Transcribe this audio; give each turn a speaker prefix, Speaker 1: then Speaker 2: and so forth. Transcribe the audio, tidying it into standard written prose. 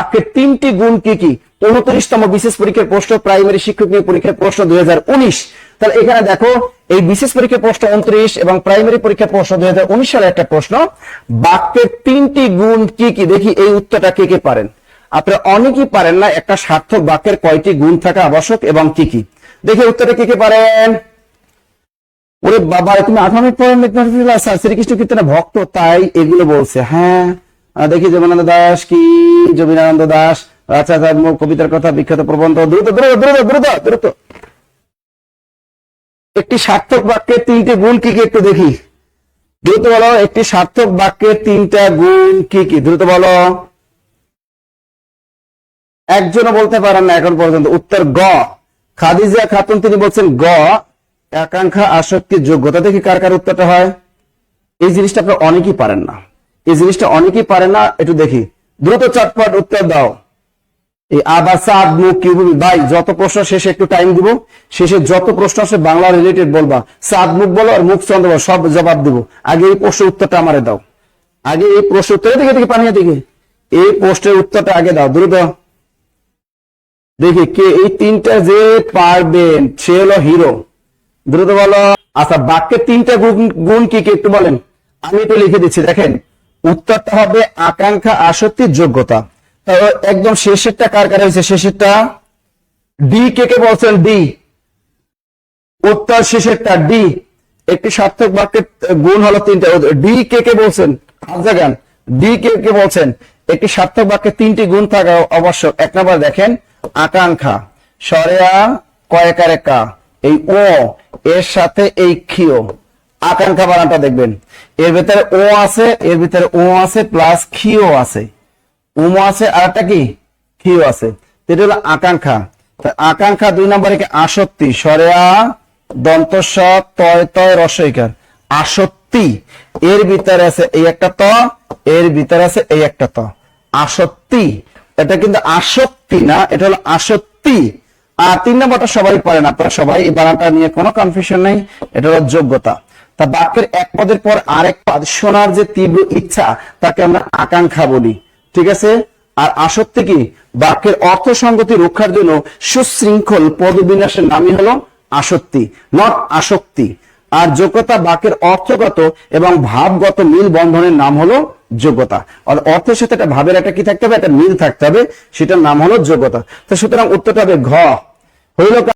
Speaker 1: বাক্যের তিনটি গুণ কি কি? 29তম বিশেষ পরীক্ষার প্রশ্ন, প্রাইমারি শিক্ষক নিয়োগ পরীক্ষার প্রশ্ন 2019। তাহলে এখানে দেখো এই বিশেষ পরীক্ষার প্রশ্ন 29 এবং প্রাইমারি পরীক্ষার প্রশ্ন 2019 সালে একটা প্রশ্ন, বাক্যের তিনটি গুণ কি কি? দেখি এই উত্তরটা কে কে পারেন। আপনারা অনেকেই পারেন না একটা সার্থক বাক্যের কয়টি গুণ থাকা আবশ্যক এবং কি কি। দেখি উত্তরটা কে কে পারেন। ওরে বাবা, তুমি 8 মিনিট পরে শ্রীকৃষ্ণ কীর্তনের ভক্ত তাই এগুলো বলছে। হ্যাঁ দেখি যোগেন্দ্র দাস কি, যোগীনানন্দ দাস, আচ্ছা কবিতার কথা, বিখ্যাত প্রবন্ধ। দ্রুত দ্রুত দ্রুত দ্রুত দ্রুত। একটি সার্থক বাক্যের তিনটে গুণ কি কি একটু দেখি। দ্রুত বলো, একটি সার্থক বাক্যের তিনটা গুণ কি কি? দ্রুত বলো। একজনও বলতে পারেন না এখন পর্যন্ত। উত্তর গ, খাদিজা খাতুন, তিনি বলছেন গ, আকাঙ্ক্ষা, আসক্তি, যোগ্যতা। দেখি কার কার উত্তরটা হয়। এই জিনিসটা আপনারা অনেকেই পারেন না, এই জিনিসটা অনেকেই পারেন না। একটু দেখি, দ্রুত চটপট উত্তর দাও। এই আবার সাদ মুখ কি বলবি ভাই, যত প্রশ্ন শেষে একটু টাইম দিব, শেষে যত প্রশ্ন আসে বাংলা রিলেটেড বলবা, সাদ মুখ বলো আর মুখ চন্দ্র বলো, সব জবাব দিব। আগে এই প্রশ্নের উত্তরটা আমারে দাও, আগে এই প্রশ্নের উত্তর দেখে দেখে পানিয়া দিকে এই প্রশ্নের উত্তরটা আগে দাও দ্রুত। দেখি কে এই তিনটা যে পারবেন সে হলো হিরো। দ্রুত বলো। আচ্ছা, বাক্যের তিনটা গুণ কি কি একটু বলেন। আমি একটু লিখে দিচ্ছি, দেখেন উত্তরটা হবে আকাঙ্ক্ষা, আসক্তি, যোগ্যতা। একদম শেষেরটা কার কার হয়েছে? শেষেরটা ডি, কে কে বলছেন ডি? উত্তর শেষেরটা ডি। একটি সার্থক বাক্যের গুণ হলো তিনটা। ডি কে কে বলছেন? আফজাগান ডি কে কে বলছেন? একটি সার্থক বাক্যের তিনটি গুণ থাকা আবশ্যক। এক নম্বর দেখেন আকাঙ্ক্ষা, সরেয়া কয়েকারে কা, এই ও এর সাথে এই ক্ষিয়, আকাঙ্ক্ষা বানানটা দেখবেন এর ভিতরে ও আছে, এর ভিতরে ও আছে প্লাস ক্ষিয় আছে, উমো আছে আর একটা কি ক্ষিয় আছে। এটা হলো আকাঙ্ক্ষা। আকাঙ্ক্ষা। দুই নম্বরে কি আসক্তি, সরেয়া দন্ত স তয় তয় রসইকার, আসক্তি। এর ভিতরে আছে এই একটা ত, এর ভিতরে আছে এই একটা ত, আসক্তি। এটা কিন্তু আসক্তি না, এটা হলো আসক্তি। আর তিন নম্বরটা সবাই পারেন, আপনারা সবাই এই বানানটা নিয়ে কোনো কনফিউশন নেই, এটা হলো যোগ্যতা। তা বাক্যের এক পদের পর আরেক পদ শোনার যে তীব্র ইচ্ছা তাকে আমরা আকাঙ্ক্ষা বলি, ঠিক আছে। আর আসক্তি কি? বাক্যের অর্থ সংগতি রক্ষার জন্য সুশৃঙ্খল পদবিন্যাসের নামই হলো আসক্তি, নট আসক্তি। আর যোগ্যতা বাক্যের অর্থগত এবং ভাবগত মিল বন্ধনের নাম হলো যোগ্যতা। আর অর্থের সাথে একটা ভাবের একটা কি থাকতে হবে, একটা মিল থাকতে হবে, সেটার নাম হলো যোগ্যতা। তো সুতরাং উত্তরটা হবে ঘ হইল।